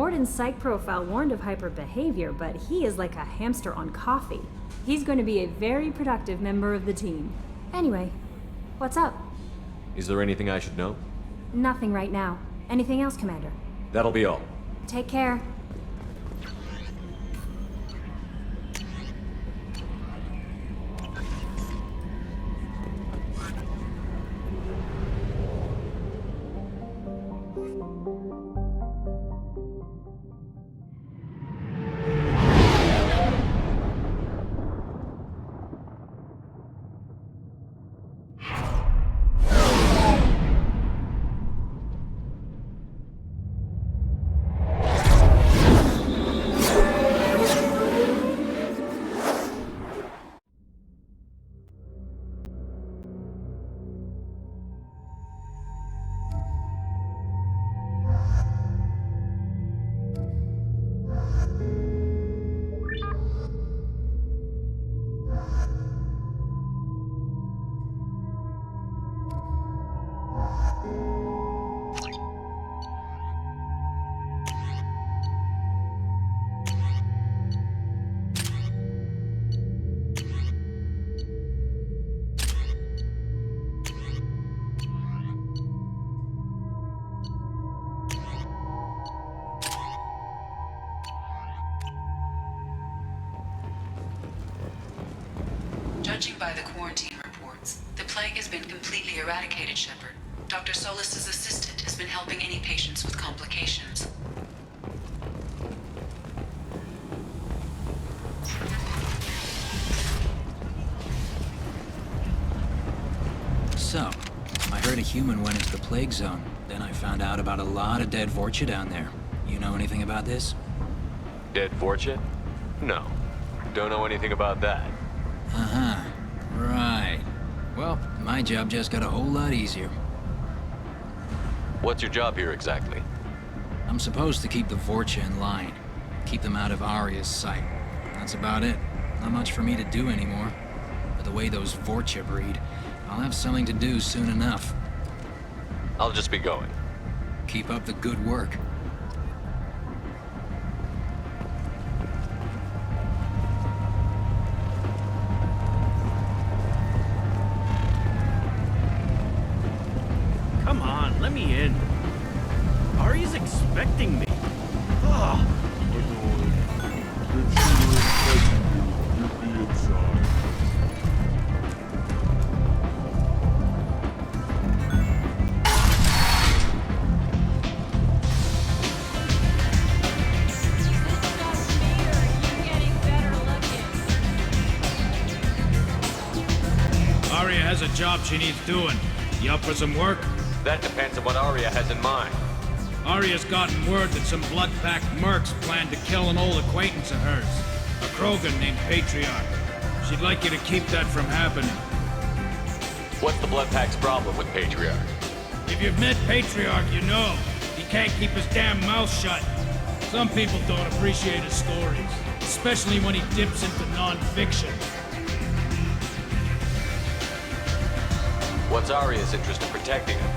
Mordin's psych profile warned of hyper behavior, but he is like a hamster on coffee. He's going to be a very productive member of the team. Anyway, what's up? Is there anything I should know? Nothing right now. Anything else, Commander? That'll be all. Take care. Judging by the quarantine reports, the plague has been completely eradicated, Shepard. Dr. Solis's assistant has been helping any patients with complications. So, I heard a human went into the plague zone. Then I found out about a lot of dead Vorcha down there. You know anything about this? Dead Vorcha? No. Don't know anything about that. Uh-huh. Right. Well, my job just got a whole lot easier. What's your job here exactly? I'm supposed to keep the Vorcha in line. Keep them out of Aria's sight. That's about it. Not much for me to do anymore. But the way those Vorcha breed, I'll have something to do soon enough. I'll just be going. Keep up the good work. Come on, let me in. Aria's expecting me. Ah. Aria has a job she needs doing. You up for some work? That depends on what Aria has in mind. Aria's gotten word that some blood-packed mercs plan to kill an old acquaintance of hers. A Krogan named Patriarch. She'd like you to keep that from happening. What's the Blood Pack's problem with Patriarch? If you've met Patriarch, you know. He can't keep his damn mouth shut. Some people don't appreciate his stories. Especially when he dips into non-fiction. What's Aria's interest in protecting him?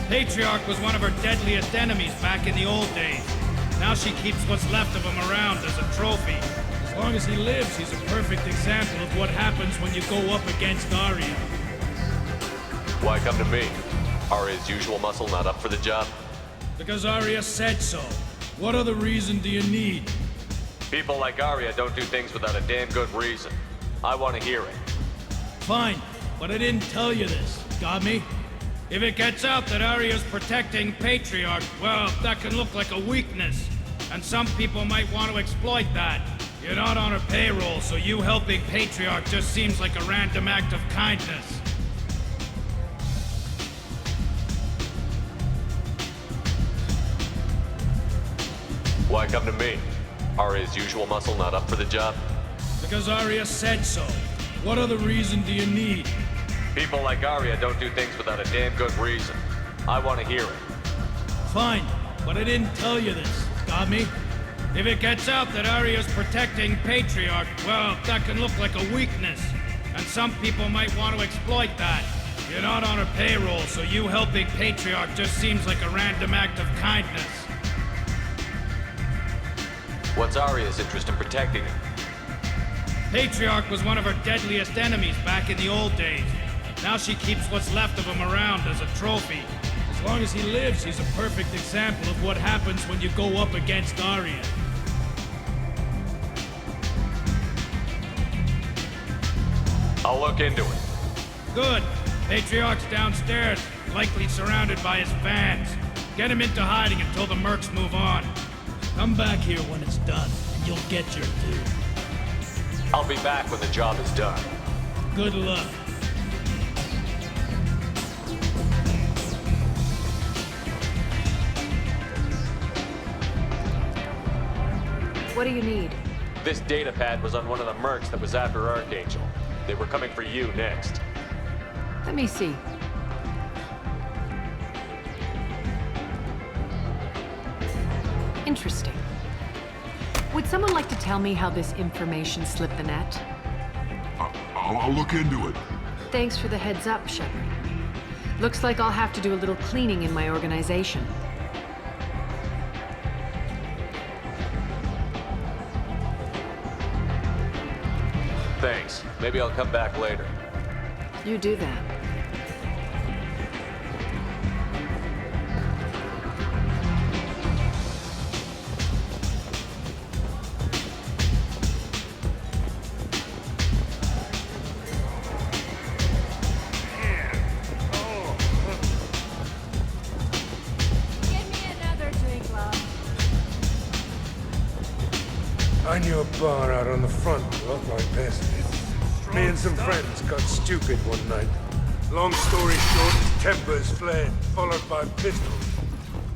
Patriarch was one of her deadliest enemies back in the old days. Now she keeps what's left of him around as a trophy. As long as he lives, he's a perfect example of what happens when you go up against Aria. Why come to me? Aria's usual muscle not up for the job? Because Aria said so. What other reason do you need? People like Aria don't do things without a damn good reason. I want to hear it. Fine, but I didn't tell you this. Got me? If it gets out that Aria's protecting Patriarch, well, that can look like a weakness. And some people might want to exploit that. You're not on her payroll, so you helping Patriarch just seems like a random act of kindness. Why come to me? Aria's usual muscle not up for the job? Because Aria said so. What other reason do you need? People like Aria don't do things without a damn good reason. I want to hear it. Fine, but I didn't tell you this. Got me? If it gets out that Aria's protecting Patriarch, well, that can look like a weakness. And some people might want to exploit that. You're not on her payroll, so you helping Patriarch just seems like a random act of kindness. What's Aria's interest in protecting him? Patriarch was one of her deadliest enemies back in the old days. Now she keeps what's left of him around as a trophy. As long as he lives, he's a perfect example of what happens when you go up against Aria. I'll look into it. Good. Patriarch's downstairs, likely surrounded by his fans. Get him into hiding until the mercs move on. Come back here when it's done, and you'll get your due. I'll be back when the job is done. Good luck. What do you need? This data pad was on one of the mercs that was after Archangel. They were coming for you next. Let me see. Interesting. Would someone like to tell me how this information slipped the net? I'll look into it. Thanks for the heads up, Shepard. Looks like I'll have to do a little cleaning in my organization. Thanks. Maybe I'll come back later. You do that. I knew a bar out on the front that looked like this. Me and some friends got stupid one night. Long story short, tempers flared, followed by pistols.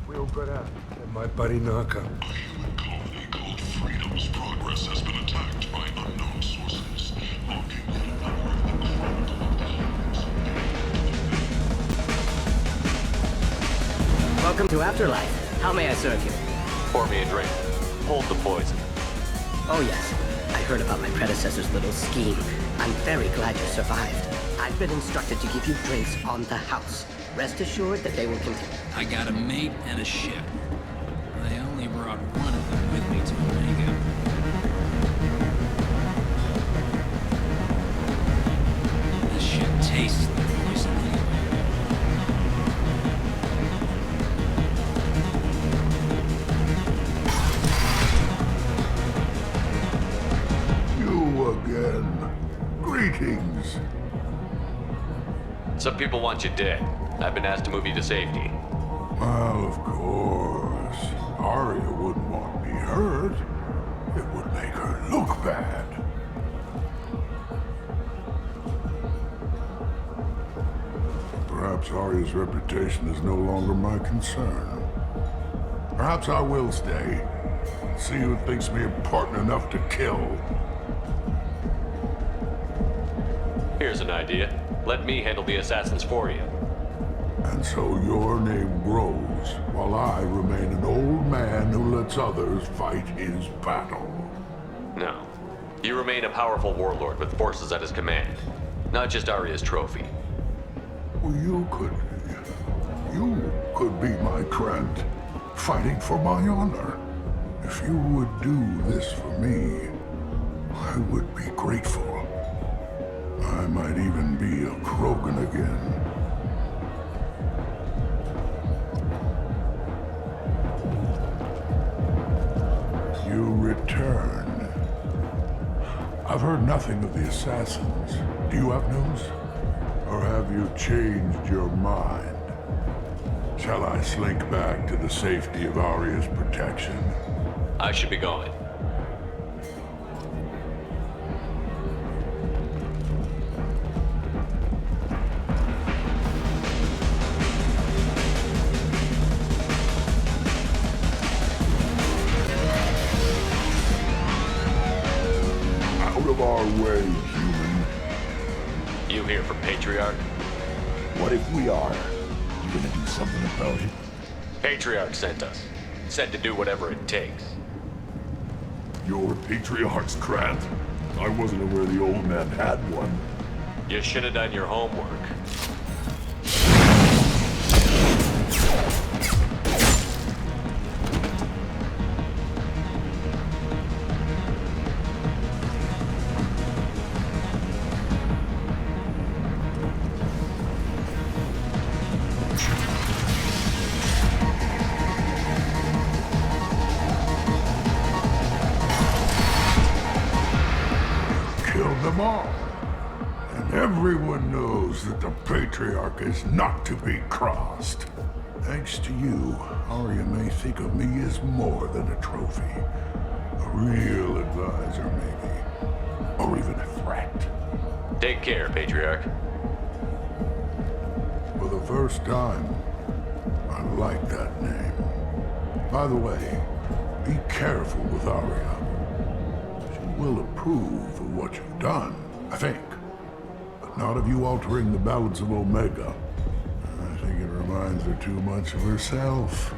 We all got out, and my buddy Narco. A human colony called Freedom's progress has been attacked by unknown sources, mocking the power of the cloud. Welcome to Afterlife. How may I serve you? Pour me a drink. Hold the poison. Oh yes, I heard about my predecessor's little scheme. I'm very glad you survived. I've been instructed to give you drinks on the house. Rest assured that they will continue. I got a mate and a ship. I only brought one of them with me to Omega. This shit tastes like poison You again. Greetings. Some people want you dead. I've been asked to move you to safety. Well, of course. Aria wouldn't want me hurt. It would make her look bad. Perhaps Aria's reputation is no longer my concern. Perhaps I will stay. See who thinks me important enough to kill. Here's an idea. Let me handle the assassins for you. And so your name grows, while I remain an old man who lets others fight his battle. No. You remain a powerful warlord with forces at his command. Not just Aria's trophy. Well, you could be my Trent, fighting for my honor. If you would do this for me, I would be grateful. I might even be a Krogan again. You return. I've heard nothing of the assassins. Do you have news? Or have you changed your mind? Shall I slink back to the safety of Aria's protection? I should be going. Out of our way, human. You here for Patriarch? What if we are? You gonna do something about it? Patriarch sent us. Said to do whatever it takes. Your Patriarch's Grant? I wasn't aware the old man had one. You should have done your homework. proves that the Patriarch is not to be crossed. Thanks to you, Aria may think of me as more than a trophy. A real advisor, maybe. Or even a threat. Take care, Patriarch. For the first time, I like that name. By the way, be careful with Aria. She will approve of what you've done, I think. But not of you altering the balance of Omega. I think it reminds her too much of herself.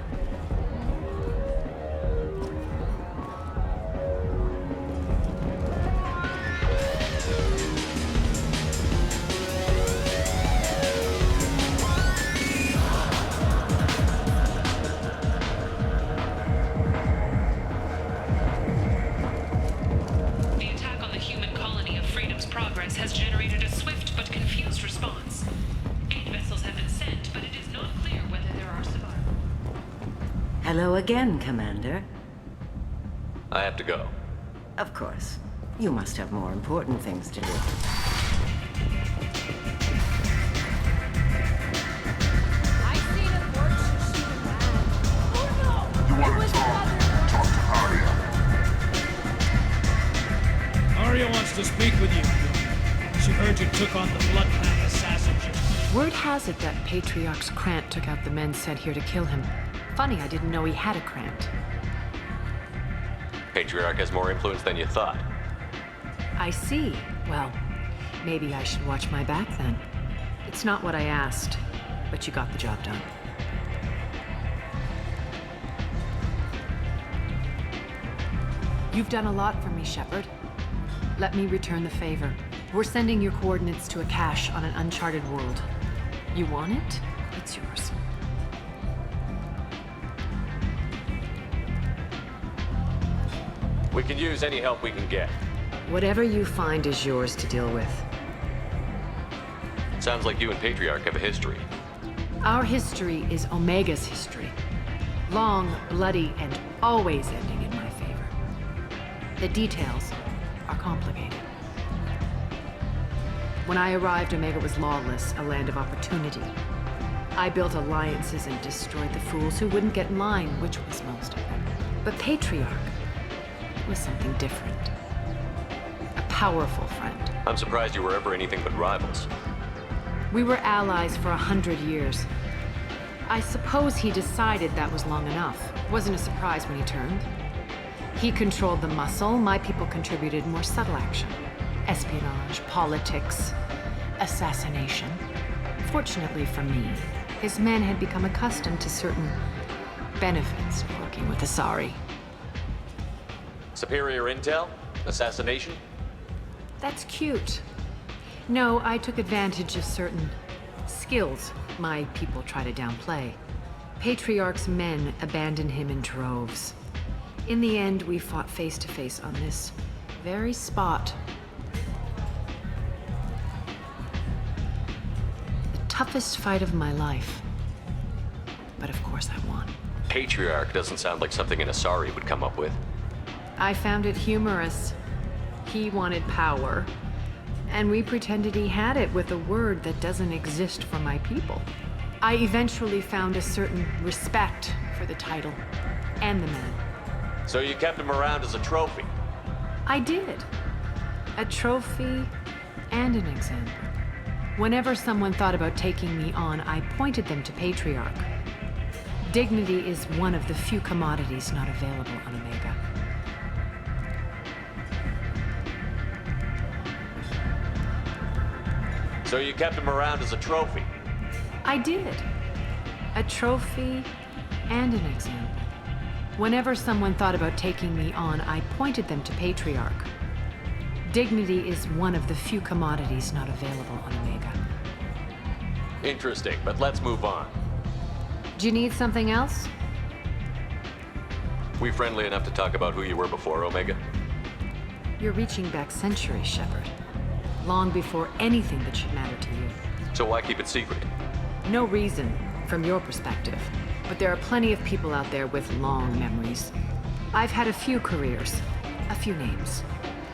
Hello again, Commander. I have to go. Of course. You must have more important things to do. I seen a fortune shoot a man. Oh no! You want to talk to Aria. Aria wants to speak with you. She heard you took on the Bloodpath assassinship. Word has it that Patriarch's Krant took out the men sent here to kill him. Funny, I didn't know he had a Krant. Patriarch has more influence than you thought. I see. Well, maybe I should watch my back then. It's not what I asked, but you got the job done. You've done a lot for me, Shepard. Let me return the favor. We're sending your coordinates to a cache on an uncharted world. You want it? It's yours. We can use any help we can get. Whatever you find is yours to deal with. Sounds like you and Patriarch have a history. Our history is Omega's history. Long, bloody, and always ending in my favor. The details are complicated. When I arrived, Omega was lawless, a land of opportunity. I built alliances and destroyed the fools who wouldn't get in line, which was most of them. But Patriarch was something different. A powerful friend. I'm surprised you were ever anything but rivals. We were allies for 100 years. I suppose he decided that was long enough. Wasn't a surprise when he turned. He controlled the muscle, my people contributed more subtle action. Espionage, politics, assassination. Fortunately for me, his men had become accustomed to certain benefits of working with Asari. Superior intel? Assassination? That's cute. No, I took advantage of certain skills my people try to downplay. Patriarch's men abandoned him in droves. In the end, we fought face to face on this very spot. The toughest fight of my life. But of course I won. Patriarch doesn't sound like something an Asari would come up with. I found it humorous. He wanted power, and we pretended he had it with a word that doesn't exist for my people. I eventually found a certain respect for the title and the man. So you kept him around as a trophy? I did. A trophy and an example. Whenever someone thought about taking me on, I pointed them to Patriarch. Dignity is one of the few commodities not available on Omega. So you kept him around as a trophy? I did. A trophy and an example. Whenever someone thought about taking me on, I pointed them to Patriarch. Dignity is one of the few commodities not available on Omega. Interesting, but let's move on. Do you need something else? We friendly enough to talk about who you were before Omega? You're reaching back centuries, Shepard. Long before anything that should matter to you. So why keep it secret? No reason, from your perspective. But there are plenty of people out there with long memories. I've had a few careers, a few names.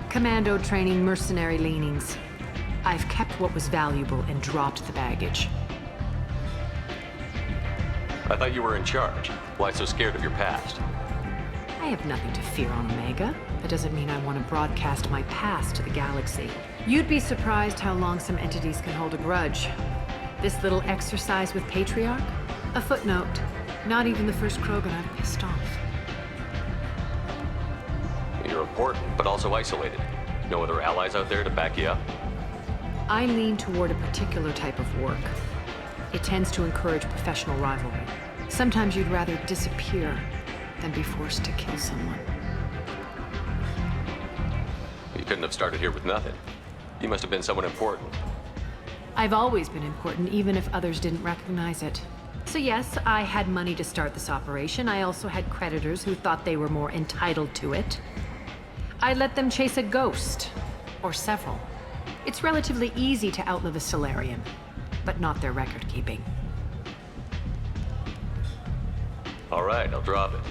Commando training, mercenary leanings. I've kept what was valuable and dropped the baggage. I thought you were in charge. Why so scared of your past? I have nothing to fear on Omega. That doesn't mean I want to broadcast my past to the galaxy. You'd be surprised how long some entities can hold a grudge. This little exercise with Patriarch? A footnote. Not even the first Krogan I've pissed off. You're important, but also isolated. No other allies out there to back you up? I lean toward a particular type of work. It tends to encourage professional rivalry. Sometimes you'd rather disappear than be forced to kill someone. You couldn't have started here with nothing. You must have been someone important. I've always been important, even if others didn't recognize it. So yes, I had money to start this operation. I also had creditors who thought they were more entitled to it. I let them chase a ghost, or several. It's relatively easy to outlive a Solarian, but not their record-keeping. All right, I'll drop it.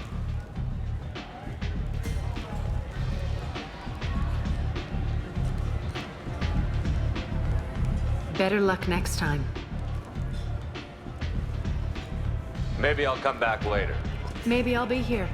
Better luck next time. Maybe I'll come back later. Maybe I'll be here.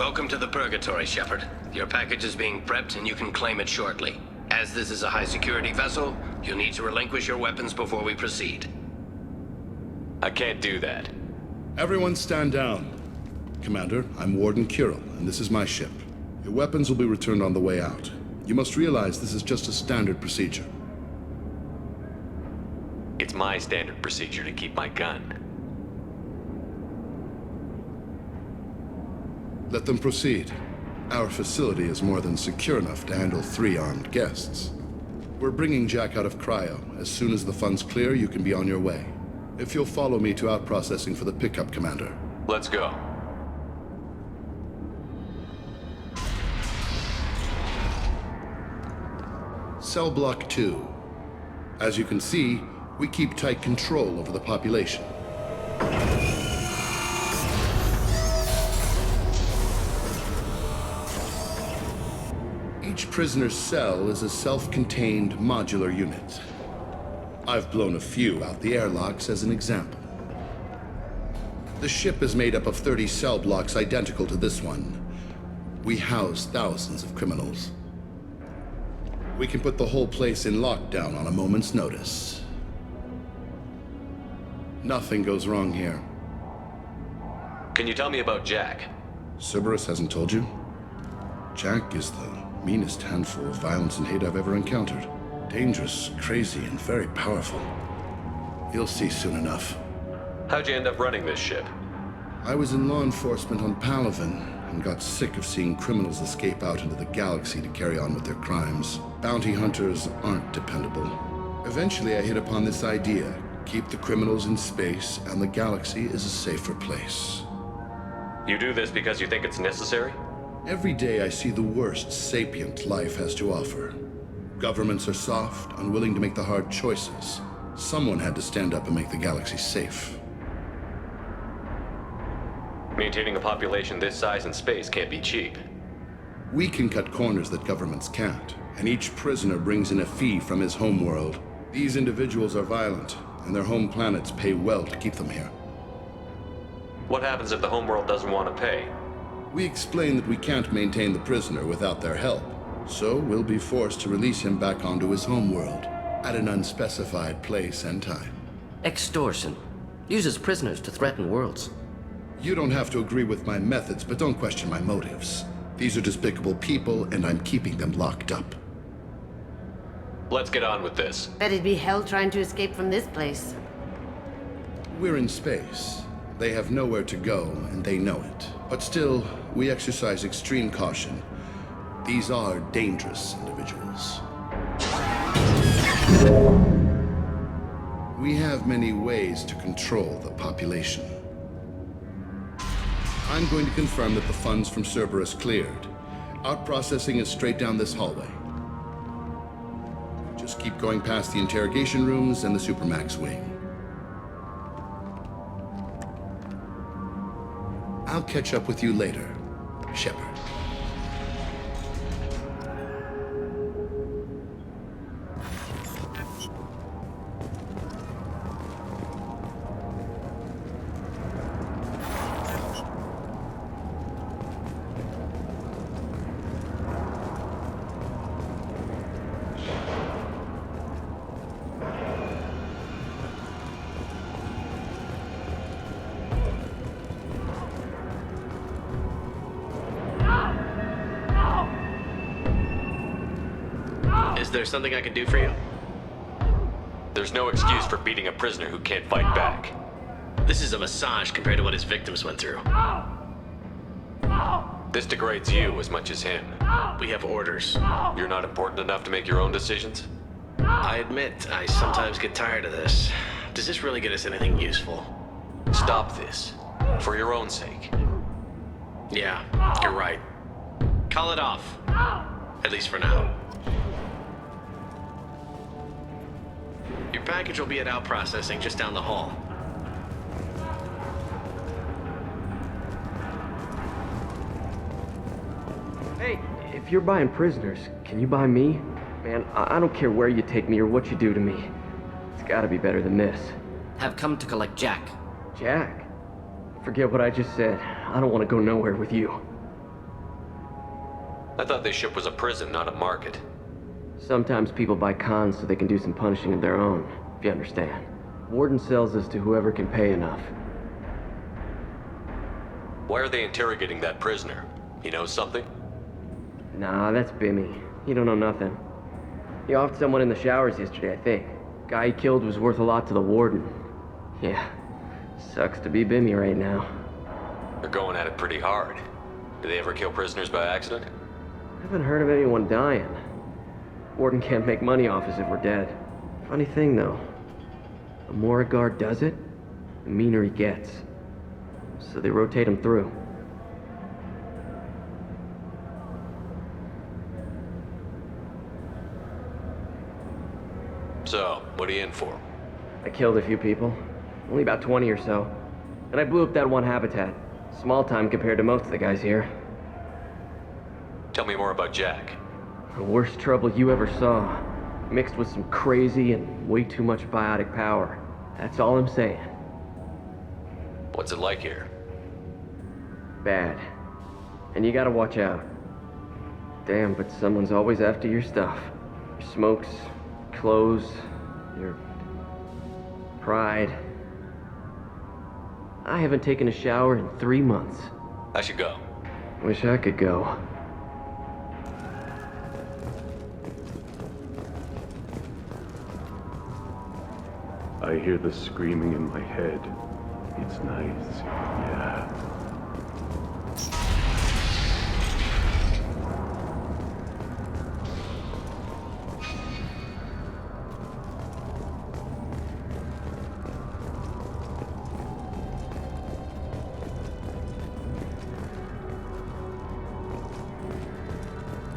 Welcome to the Purgatory, Shepard. Your package is being prepped and you can claim it shortly. As this is a high-security vessel, you'll need to relinquish your weapons before we proceed. I can't do that. Everyone stand down. Commander, I'm Warden Kirill, and this is my ship. Your weapons will be returned on the way out. You must realize this is just a standard procedure. It's my standard procedure to keep my gun. Let them proceed. Our facility is more than secure enough to handle 3 armed guests. We're bringing Jack out of cryo. As soon as the funds clear, you can be on your way. If you'll follow me to out-processing for the pickup, Commander. Let's go. Cell Block 2. As you can see, we keep tight control over the population. Each prisoner's cell is a self-contained modular unit. I've blown a few out the airlocks as an example. The ship is made up of 30 cell blocks identical to this one. We house thousands of criminals. We can put the whole place in lockdown on a moment's notice. Nothing goes wrong here. Can you tell me about Jack? Cerberus hasn't told you? Jack is the meanest handful of violence and hate I've ever encountered. Dangerous, crazy, and very powerful. You'll see soon enough. How'd you end up running this ship? I was in law enforcement on Palaven and got sick of seeing criminals escape out into the galaxy to carry on with their crimes. Bounty hunters aren't dependable. Eventually I hit upon this idea. Keep the criminals in space and the galaxy is a safer place. You do this because you think it's necessary? Every day I see the worst sapient life has to offer. Governments are soft, unwilling to make the hard choices. Someone had to stand up and make the galaxy safe. Maintaining a population this size in space can't be cheap. We can cut corners that governments can't, and each prisoner brings in a fee from his homeworld. These individuals are violent, and their home planets pay well to keep them here. What happens if the homeworld doesn't want to pay? We explain that we can't maintain the prisoner without their help, so we'll be forced to release him back onto his homeworld, at an unspecified place and time. Extortion. Uses prisoners to threaten worlds. You don't have to agree with my methods, but don't question my motives. These are despicable people, and I'm keeping them locked up. Let's get on with this. Bet it'd be hell trying to escape from this place. We're in space. They have nowhere to go, and they know it. But still, we exercise extreme caution. These are dangerous individuals. We have many ways to control the population. I'm going to confirm that the funds from Cerberus cleared. Out-processing is straight down this hallway. Just keep going past the interrogation rooms and the Supermax wing. I'll catch up with you later, Shepard. Is there something I can do for you? There's no excuse for beating a prisoner who can't fight back. This is a massage compared to what his victims went through. This degrades you as much as him. We have orders. You're not important enough to make your own decisions? I admit, I sometimes get tired of this. Does this really get us anything useful? Stop this. For your own sake. Yeah, you're right. Call it off. At least for now. Your package will be at out processing just down the hall. Hey, if you're buying prisoners, can you buy me? Man, I don't care where you take me or what you do to me. It's gotta be better than this. Have come to collect Jack. Jack? Forget what I just said. I don't want to go nowhere with you. I thought this ship was a prison, not a market. Sometimes people buy cons so they can do some punishing of their own, if you understand. Warden sells this to whoever can pay enough. Why are they interrogating that prisoner? He knows something? Nah, that's Bimmy. He don't know nothing. He offed someone in the showers yesterday, I think. Guy he killed was worth a lot to the Warden. Yeah, sucks to be Bimmy right now. They're going at it pretty hard. Do they ever kill prisoners by accident? I haven't heard of anyone dying. Warden can't make money off us if we're dead. Funny thing, though. The more a guard does it, the meaner he gets. So they rotate him through. So, what are you in for? I killed a few people. Only about 20 or so. And I blew up that one habitat. Small time compared to most of the guys here. Tell me more about Jack. The worst trouble you ever saw. Mixed with some crazy and way too much biotic power. That's all I'm saying. What's it like here? Bad. And you gotta watch out. Damn, but someone's always after your stuff. Your smokes, clothes, your pride. I haven't taken a shower in 3 months. I should go. Wish I could go. I hear the screaming in my head. It's nice, yeah.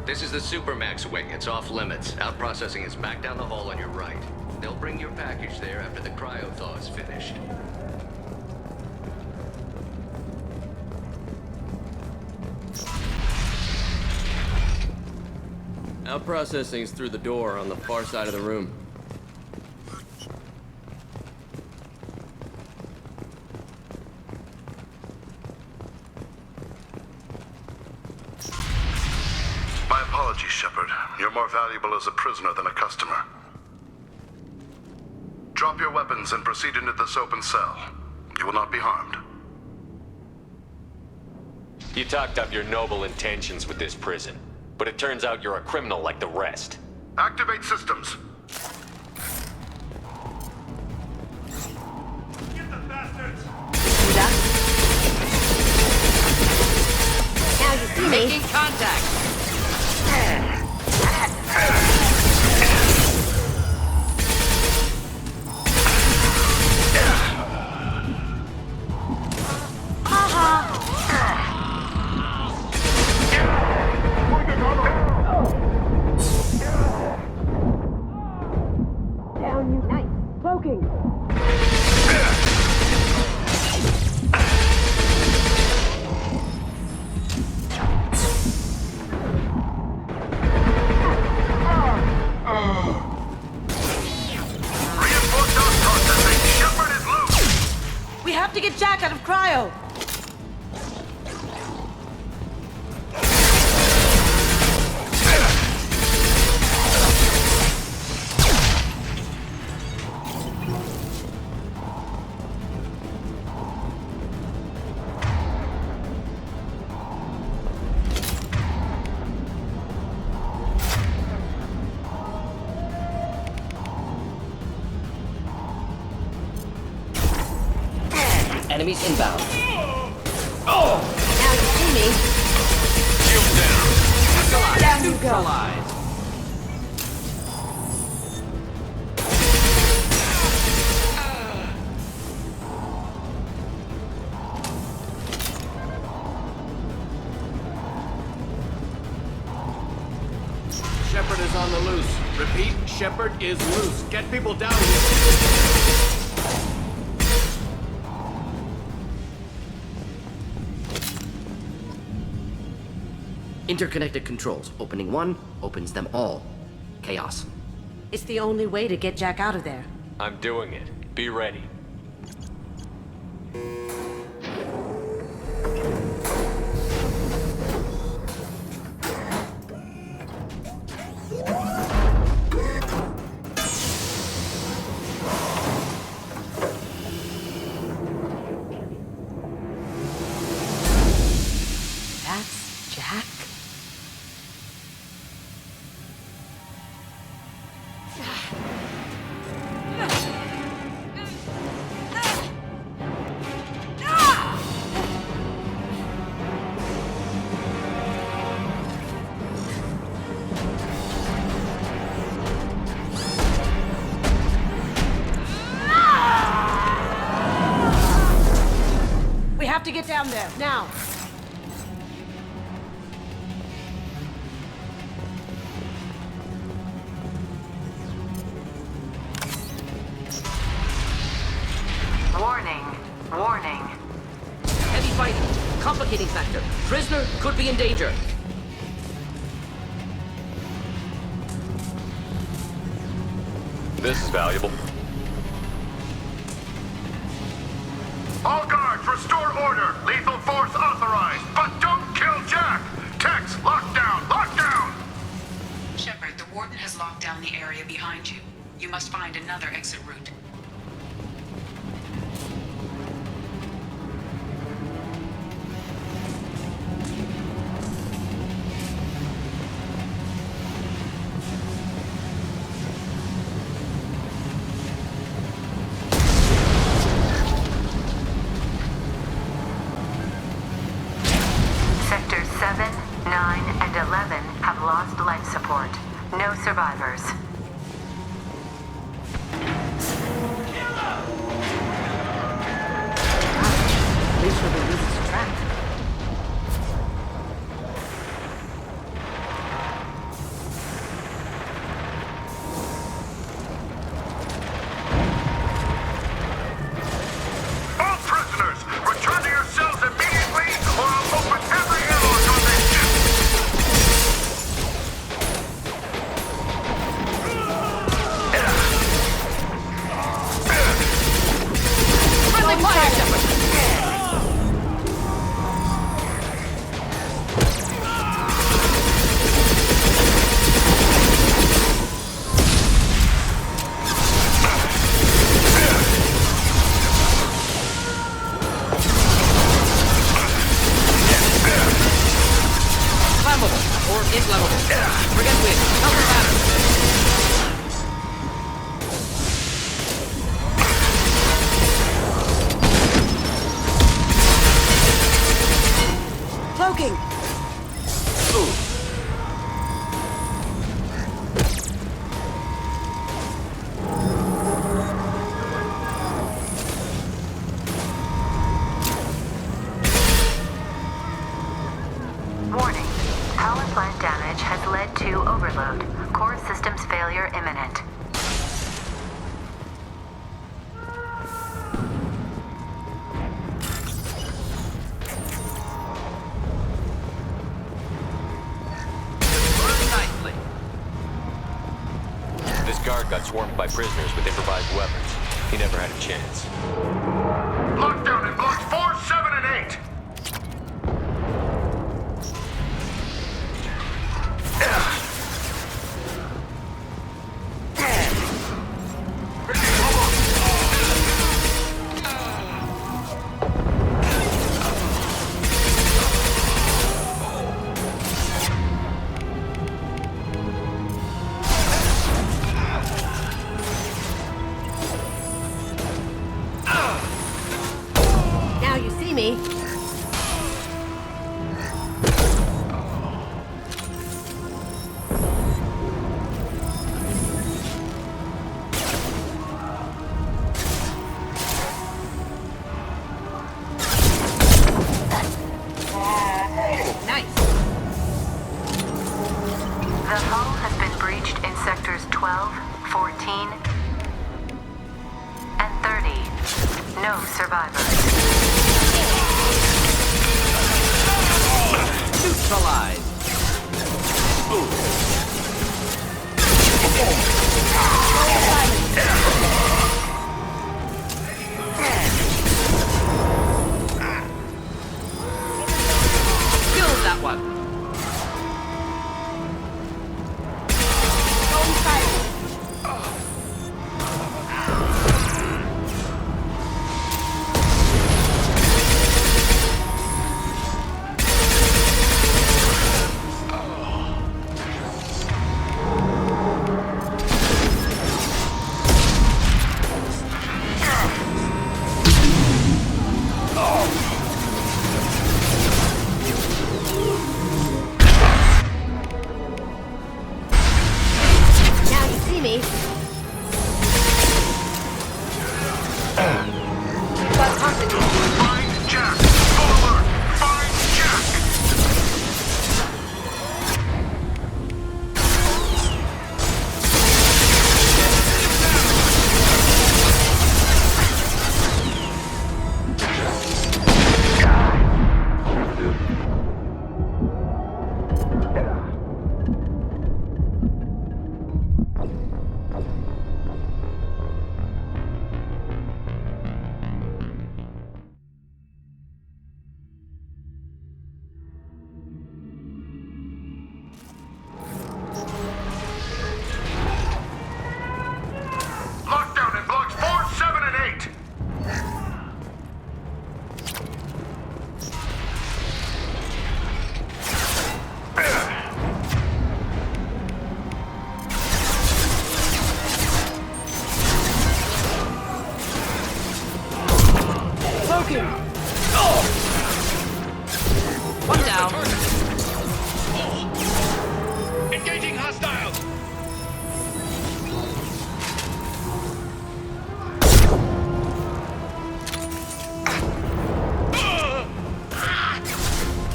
This is the Supermax wing. It's off limits. Out processing is back down the hall on your right. They'll bring your package there after the cryo-thaw is finished. Out processing's through the door on the far side of the room. My apologies, Shepard. You're more valuable as a prisoner than a customer. Drop your weapons and proceed into this open cell. You will not be harmed. You talked up your noble intentions with this prison, but it turns out you're a criminal like the rest. Activate systems. Get the bastards! Now you see me. Making contact. We have to get Jack out of cryo. Enemies inbound. Now you see me. Down you go. Shepard is on the loose. Repeat, Shepard is loose. Get people down here. Interconnected controls. Opening one opens them all. Chaos. It's the only way to get Jack out of there. I'm doing it. Be ready. down there, now! Warning. Warning. Heavy fighting. Complicating factor. Prisoner could be in danger. This is valuable. All guards, restore order. Lethal force authorized, but don't kill Jack. Tex, lockdown, lockdown. Shepard, the Warden has locked down the area behind you. You must find another exit route. Sectors 7, 9, and 11 have lost life support. No survivors. Make sure they lose his track. All prisoners, return to your cells immediately, or I'll open every airlock on this ship. Friendly fire, Shepard! Flammable, or inflammable. Forget wind. Cover matter. Cloaking! Warning. Power plant damage has led to overload. Core systems failure imminent. Nicely. This guard got swarmed by prisoners with improvised weapons. He never had a chance. Lockdown in blocks 4, 7, and 8. Now you see me. Nice. The hull has been breached in sectors 12, 14, and 30. No survivors. Neutralize. Kill that one.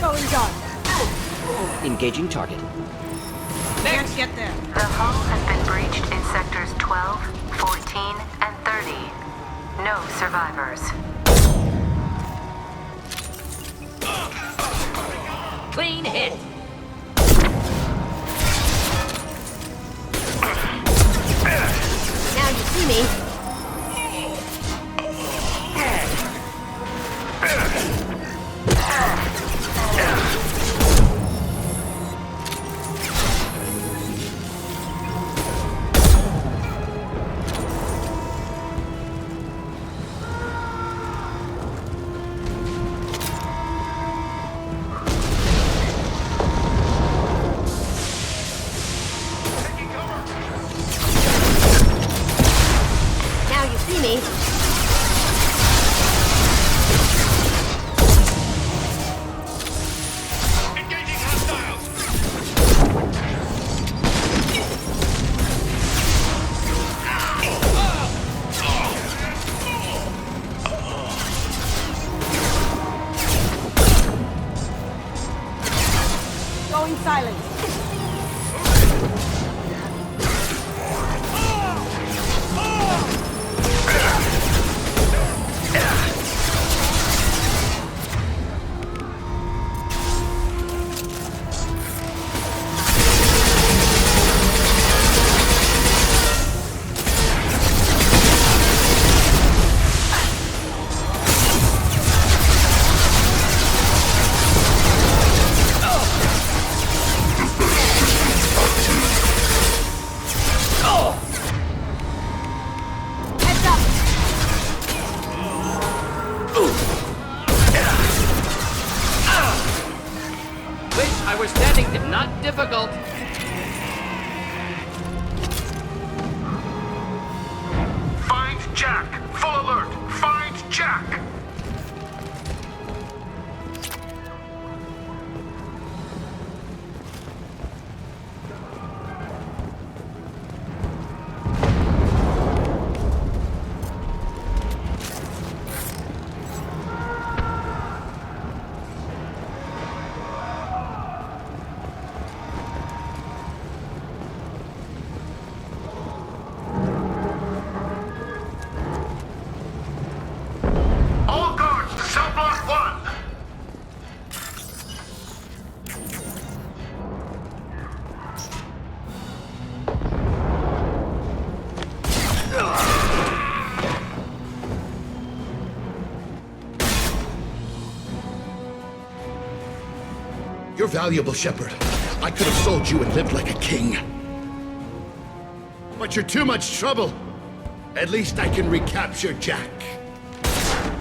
Going dark. Engaging target. Can't get there. The hull has been breached in sectors 12, 14, and 30. No survivors. Clean hit. Now you see me. difficult. Find Jack! Full alert! Find Jack! You're valuable, Shepard. I could have sold you and lived like a king. But you're too much trouble. At least I can recapture Jack.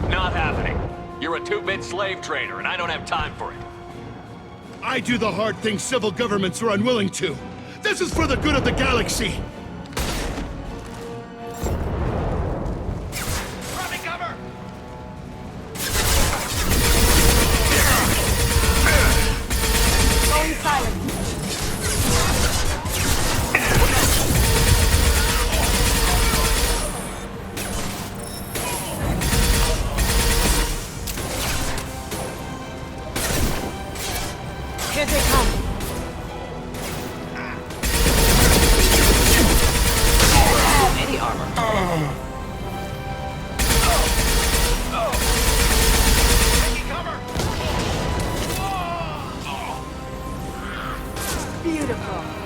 Not happening. You're a two-bit slave trader, and I don't have time for it. I do the hard things civil governments are unwilling to. This is for the good of the galaxy. Here they come. Any armor. Beautiful.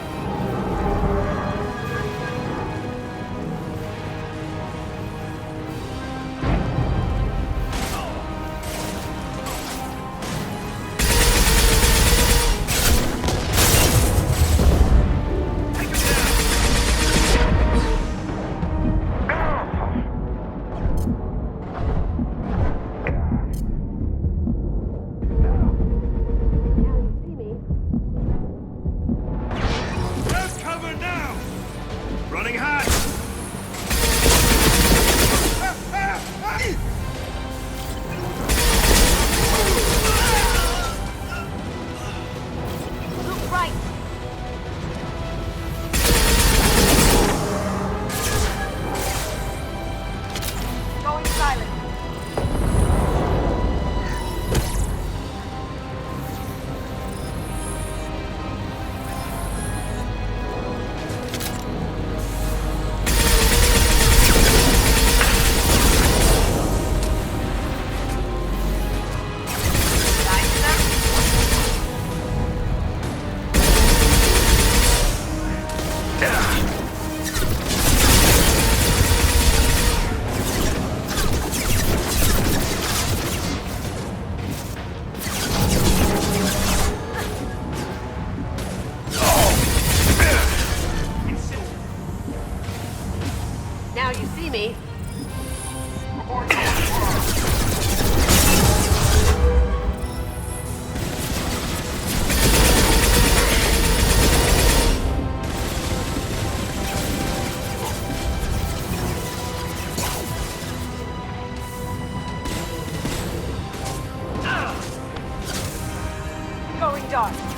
radar.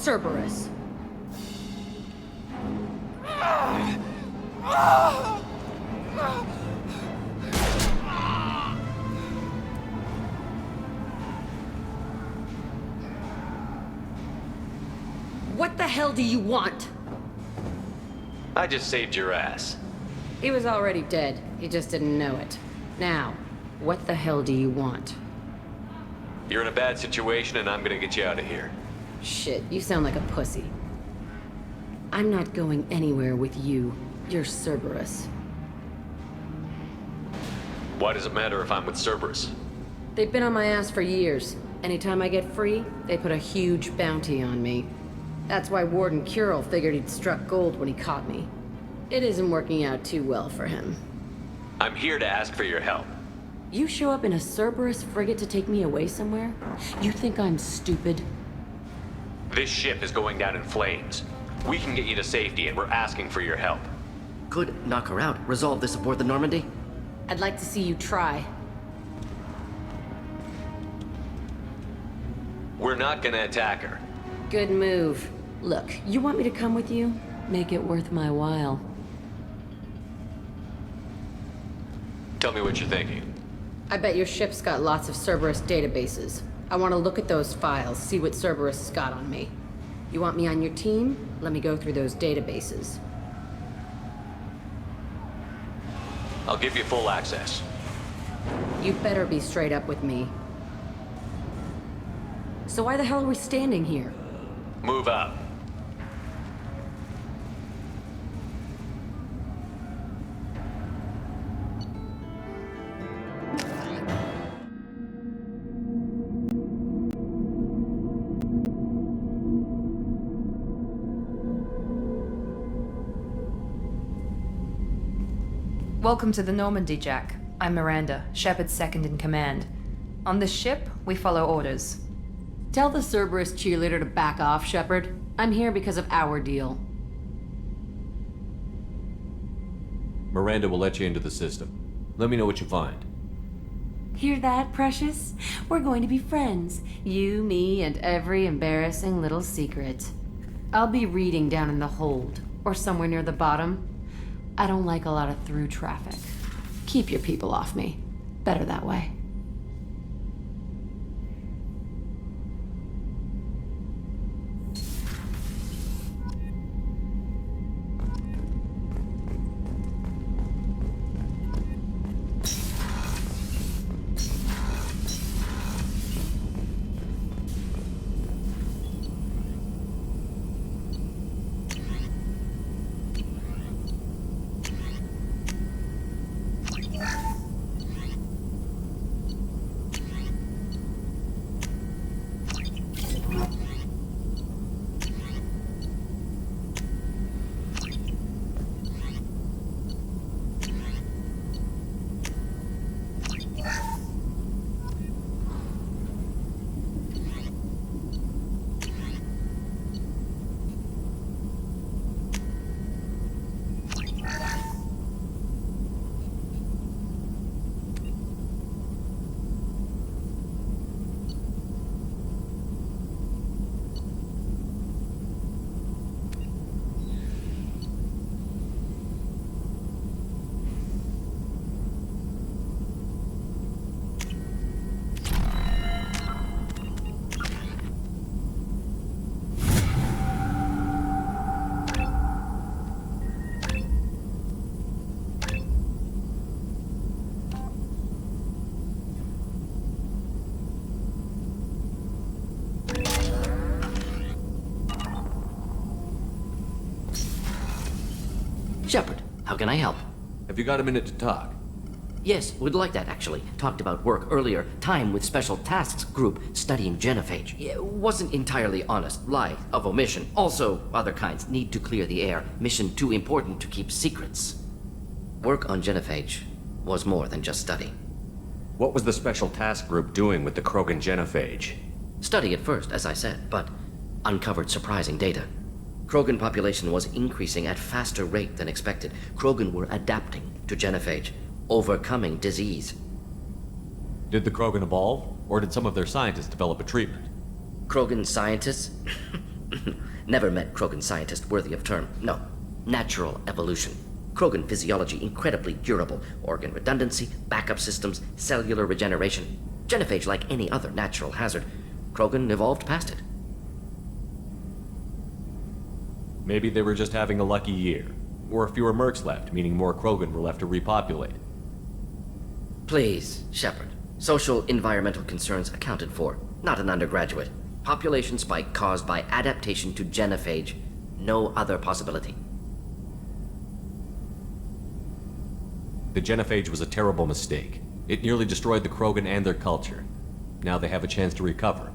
Cerberus. What the hell do you want? I just saved your ass. He was already dead. He just didn't know it. Now, what the hell do you want? You're in a bad situation and I'm gonna get you out of here. Shit, you sound like a pussy. I'm not going anywhere with you. You're Cerberus. Why does it matter if I'm with Cerberus? They've been on my ass for years. Anytime I get free, they put a huge bounty on me. That's why Warden Curel figured he'd struck gold when he caught me. It isn't working out too well for him. I'm here to ask for your help. You show up in a Cerberus frigate to take me away somewhere? You think I'm stupid? This ship is going down in flames. We can get you to safety and we're asking for your help. Could knock her out. Resolve this aboard the Normandy? I'd like to see you try. We're not gonna attack her. Good move. Look, you want me to come with you? Make it worth my while. Tell me what you're thinking. I bet your ship's got lots of Cerberus databases. I want to look at those files, see what Cerberus has got on me. You want me on your team? Let me go through those databases. I'll give you full access. You better be straight up with me. So why the hell are we standing here? Move up. Welcome to the Normandy, Jack. I'm Miranda, Shepard's second in command. On this ship, we follow orders. Tell the Cerberus cheerleader to back off, Shepard. I'm here because of our deal. Miranda will let you into the system. Let me know what you find. Hear that, Precious? We're going to be friends. You, me, and every embarrassing little secret. I'll be reading down in the hold, or somewhere near the bottom. I don't like a lot of through traffic. Keep your people off me. Better that way. Shepard, how can I help? Have you got a minute to talk? Yes, would like that, actually. Talked about work earlier. Time with Special Tasks Group studying genophage. Yeah, wasn't entirely honest. Lie of omission. Also, other kinds. Need to clear the air. Mission too important to keep secrets. Work on genophage was more than just study. What was the Special Task Group doing with the Krogan genophage? Study at first, as I said, but uncovered surprising data. Krogan population was increasing at faster rate than expected. Krogan were adapting to genophage, overcoming disease. Did the Krogan evolve, or did some of their scientists develop a treatment? Krogan scientists? Never met Krogan scientist worthy of term. No. Natural evolution. Krogan physiology incredibly durable. Organ redundancy, backup systems, cellular regeneration. Genophage like any other natural hazard. Krogan evolved past it. Maybe they were just having a lucky year. Or fewer mercs left, meaning more Krogan were left to repopulate. Please, Shepard. Social environmental concerns accounted for. Not an undergraduate. Population spike caused by adaptation to genophage. No other possibility. The genophage was a terrible mistake. It nearly destroyed the Krogan and their culture. Now they have a chance to recover.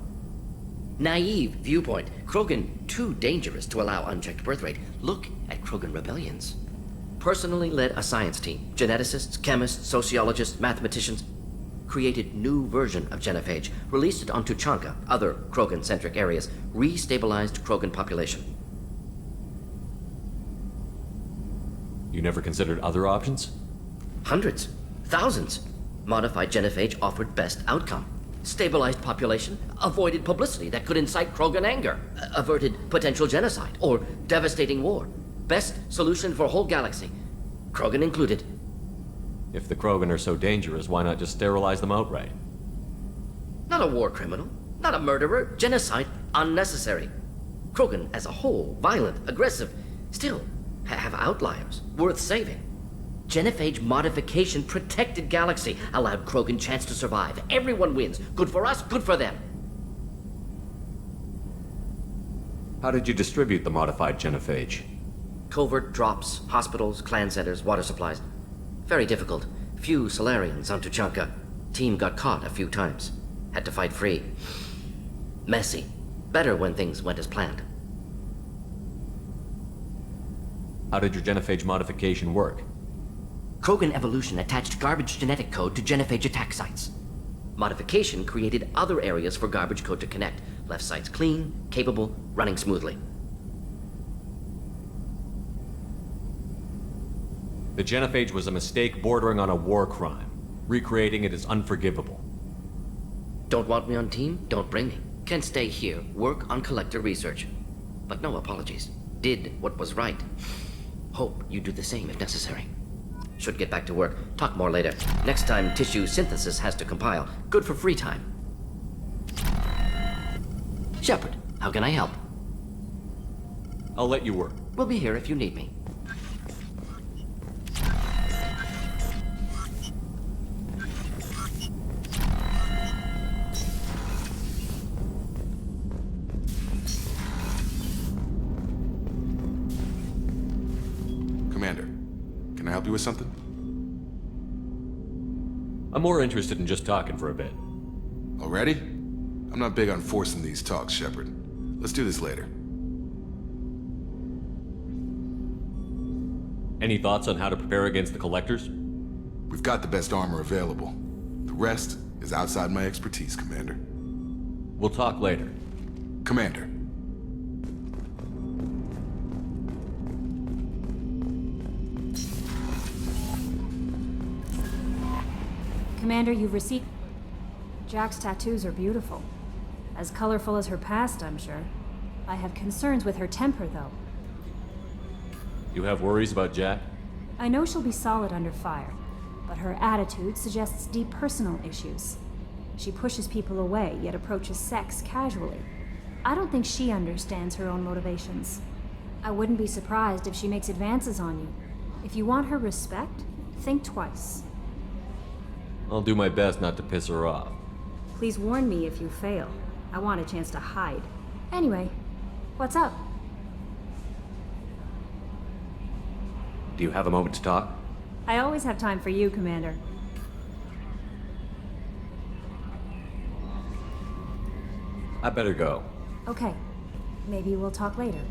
Naive viewpoint. Krogan too dangerous to allow unchecked birth rate. Look at Krogan rebellions. Personally led a science team. Geneticists, chemists, sociologists, mathematicians. Created new version of genophage. Released it on Tuchanka, other Krogan-centric areas. Restabilized Krogan population. You never considered other options? Hundreds. Thousands. Modified genophage offered best outcome. Stabilized population, avoided publicity that could incite Krogan anger, averted potential genocide, or devastating war. Best solution for whole galaxy, Krogan included. If the Krogan are so dangerous, why not just sterilize them outright? Not a war criminal, not a murderer, genocide, unnecessary. Krogan as a whole, violent, aggressive, still have outliers, worth saving. Genophage modification protected galaxy, allowed Krogan chance to survive. Everyone wins. Good for us, good for them. How did you distribute the modified genophage? Covert drops, hospitals, clan centers, water supplies. Very difficult. Few Solarians on Tuchanka. Team got caught a few times. Had to fight free. Messy. Better when things went as planned. How did your genophage modification work? Krogan evolution attached garbage genetic code to genophage attack sites. Modification created other areas for garbage code to connect. Left sites clean, capable, running smoothly. The genophage was a mistake bordering on a war crime. Recreating it is unforgivable. Don't want me on team? Don't bring me. Can stay here, work on collector research. But no apologies. Did what was right. Hope you do the same if necessary. Should get back to work. Talk more later. Next time, tissue synthesis has to compile. Good for free time. Shepard, how can I help? I'll let you work. We'll be here if you need me. Commander, can I help you with something? I'm more interested in just talking for a bit. Already? I'm not big on forcing these talks, Shepard. Let's do this later. Any thoughts on how to prepare against the Collectors? We've got the best armor available. The rest is outside my expertise, Commander. We'll talk later. Commander. Commander, you've received... Jack's tattoos are beautiful. As colorful as her past, I'm sure. I have concerns with her temper, though. You have worries about Jack? I know she'll be solid under fire, but her attitude suggests deep personal issues. She pushes people away, yet approaches sex casually. I don't think she understands her own motivations. I wouldn't be surprised if she makes advances on you. If you want her respect, think twice. I'll do my best not to piss her off. Please warn me if you fail. I want a chance to hide. Anyway, what's up? Do you have a moment to talk? I always have time for you, Commander. I better go. Okay. Maybe we'll talk later.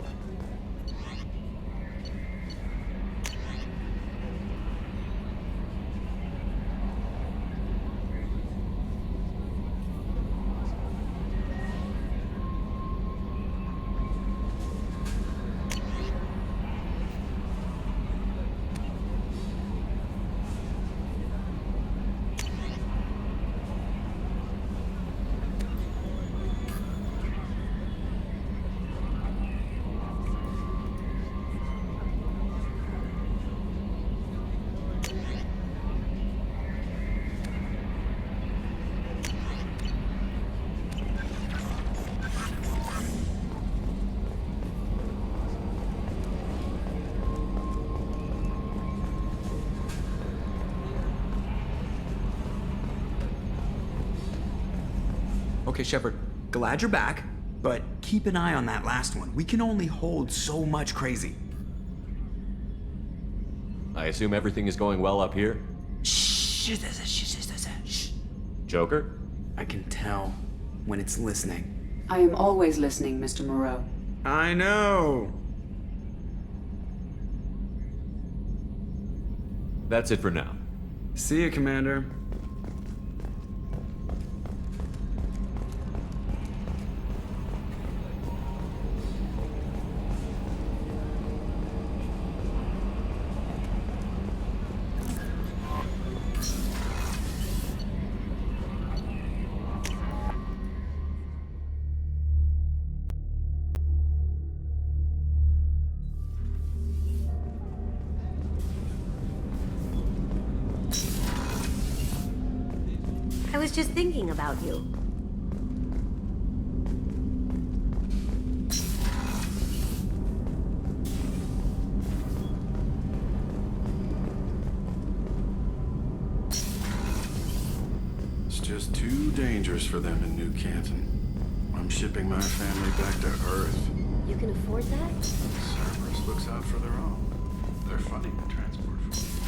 Okay, Shepard. Glad you're back, but keep an eye on that last one. We can only hold so much crazy. I assume everything is going well up here? Shh. Joker? I can tell when it's listening. I am always listening, Mr. Moreau. I know. That's it for now. See you, Commander. I was just thinking about you. It's just too dangerous for them in New Canton. I'm shipping my family back to Earth. You can afford that? Cerberus looks out for their own. They're funding the transport for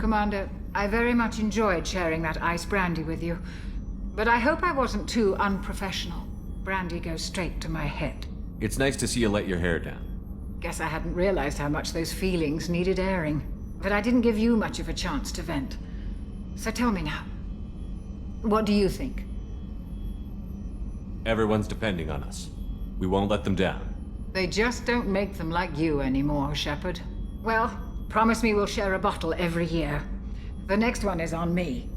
Commander, I very much enjoyed sharing that ice brandy with you. But I hope I wasn't too unprofessional. Brandy goes straight to my head. It's nice to see you let your hair down. Guess I hadn't realized how much those feelings needed airing. But I didn't give you much of a chance to vent. So tell me now. What do you think? Everyone's depending on us. We won't let them down. They just don't make them like you anymore, Shepard. Well, promise me we'll share a bottle every year. The next one is on me.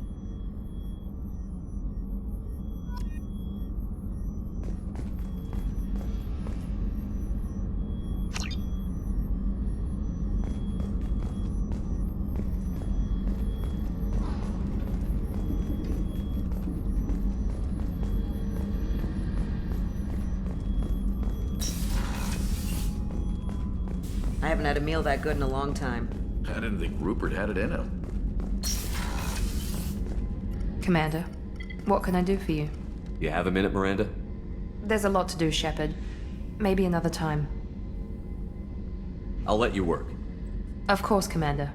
I haven't had a meal that good in a long time. I didn't think Rupert had it in him. Commander, what can I do for you? You have a minute, Miranda? There's a lot to do, Shepard. Maybe another time. I'll let you work. Of course, Commander.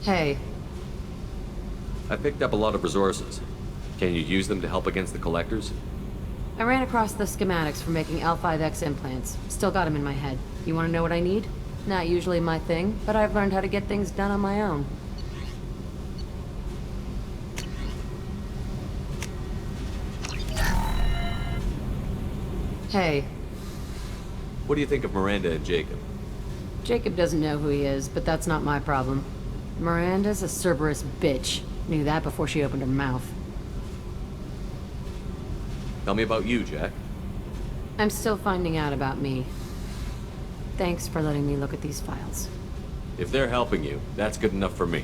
Hey. I picked up a lot of resources. Can you use them to help against the collectors? I ran across the schematics for making L5X implants. Still got them in my head. You want to know what I need? Not usually my thing, but I've learned how to get things done on my own. Hey. What do you think of Miranda and Jacob? Jacob doesn't know who he is, but that's not my problem. Miranda's a Cerberus bitch. Knew that before she opened her mouth. Tell me about you, Jack. I'm still finding out about me. Thanks for letting me look at these files. If they're helping you, that's good enough for me.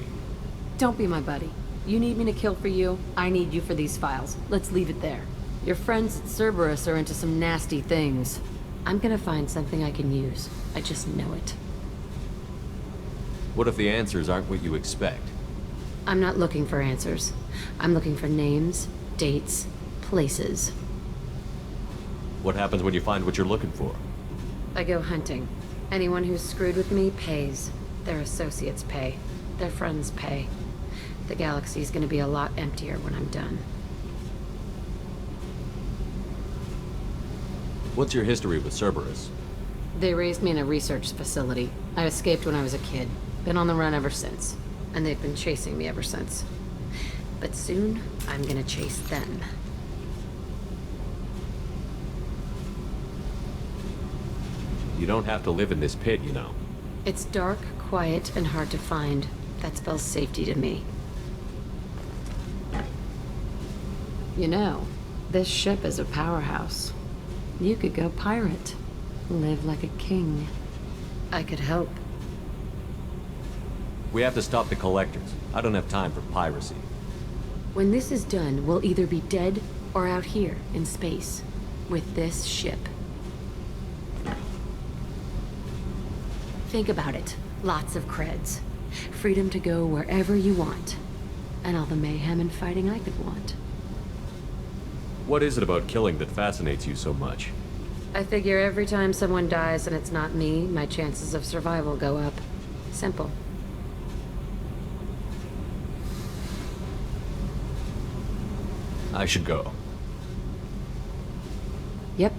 Don't be my buddy. You need me to kill for you, I need you for these files. Let's leave it there. Your friends at Cerberus are into some nasty things. I'm gonna find something I can use. I just know it. What if the answers aren't what you expect? I'm not looking for answers. I'm looking for names, dates, places. What happens when you find what you're looking for? I go hunting. Anyone who's screwed with me pays. Their associates pay. Their friends pay. The galaxy's gonna be a lot emptier when I'm done. What's your history with Cerberus? They raised me in a research facility. I escaped when I was a kid. Been on the run ever since. And they've been chasing me ever since. But soon, I'm gonna chase them. You don't have to live in this pit, you know. It's dark, quiet, and hard to find. That spells safety to me. You know, this ship is a powerhouse. You could go pirate. Live like a king. I could help. We have to stop the collectors. I don't have time for piracy. When this is done, we'll either be dead or out here in space. With this ship. Think about it. Lots of creds. Freedom to go wherever you want. And all the mayhem and fighting I could want. What is it about killing that fascinates you so much? I figure every time someone dies and it's not me, my chances of survival go up. Simple. I should go. Yep.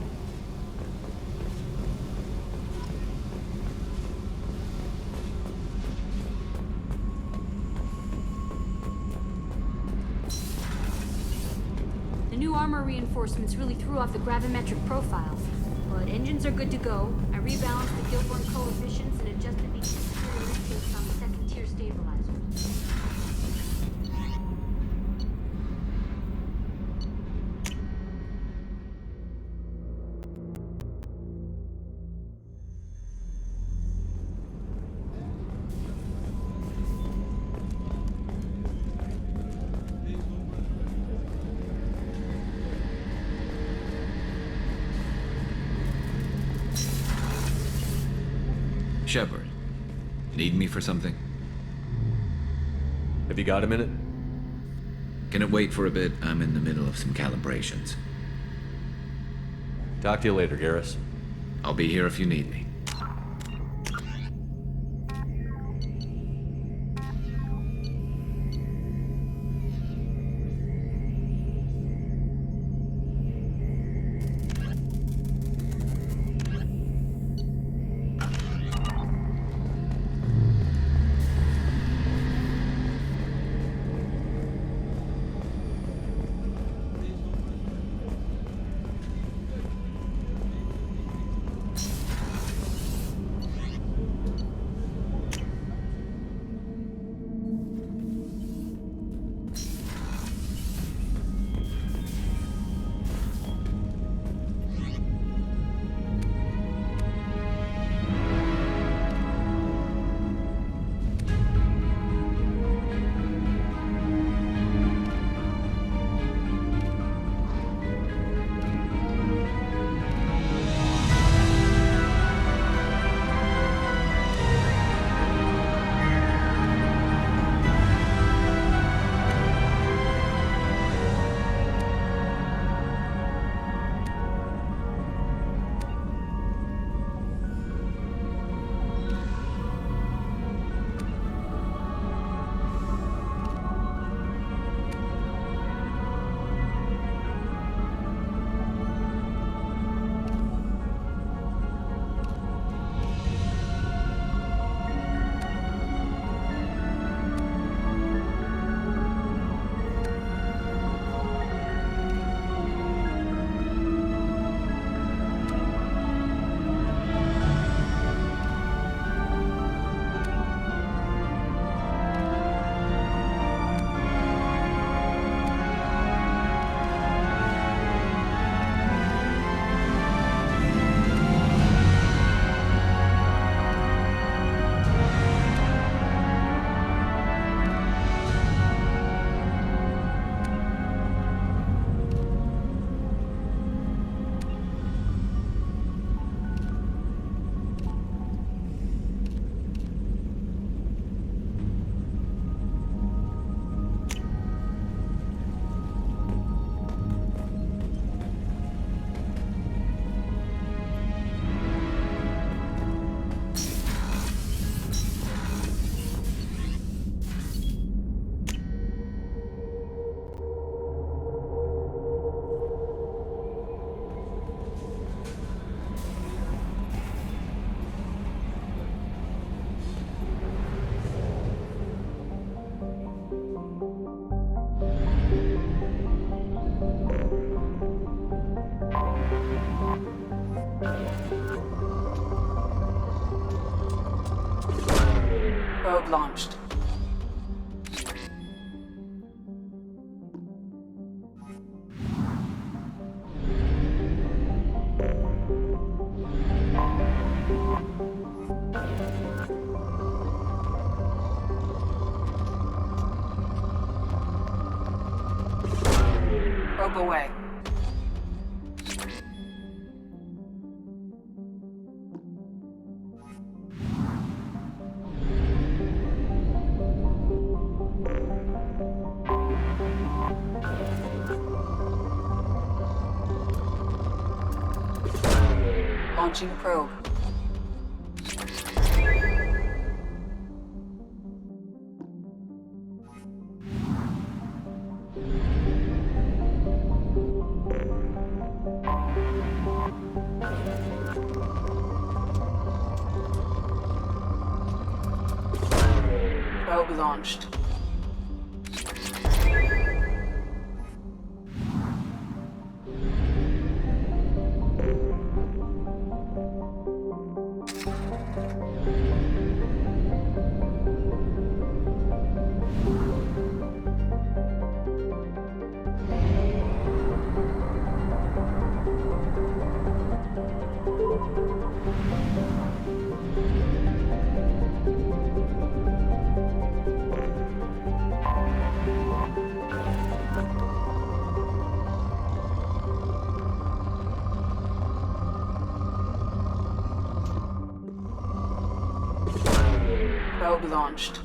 The new armor reinforcements really threw off the gravimetric profiles. But engines are good to go. I rebalanced the Gilborn coefficients and adjusted the interior intakes on the second-tier stabilizer. Shepard, need me for something? Have you got a minute? Can it wait for a bit? I'm in the middle of some calibrations. Talk to you later, Garrus. I'll be here if you need me. Probe launched. Probe away. Launching probe. Probe launched. Probe launched.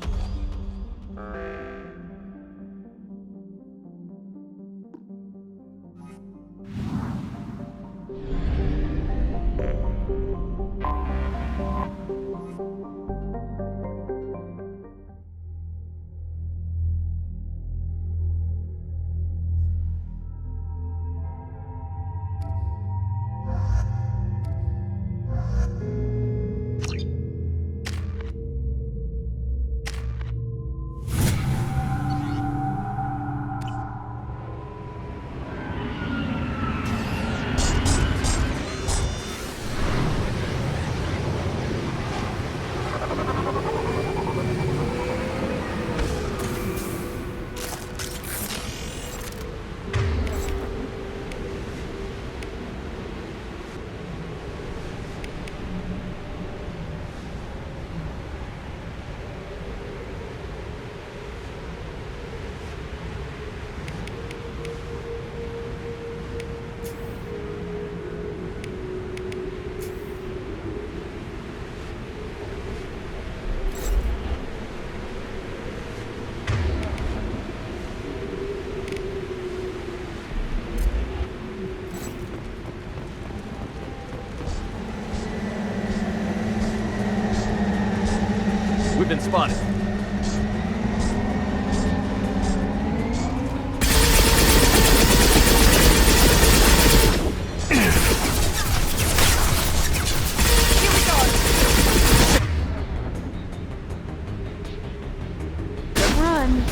We've been spotted. Run.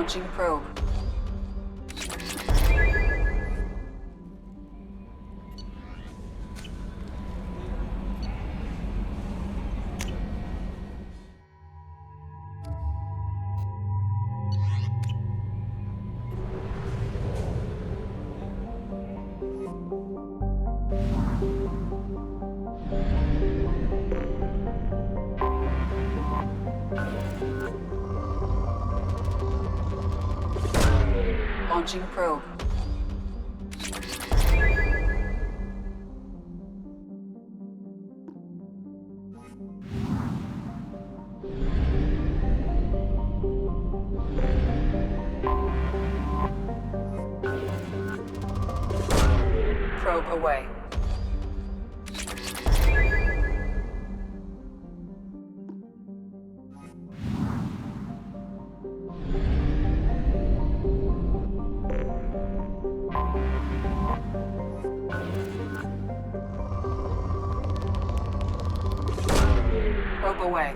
Launching probe. Launching probe. Probe away. Probe away.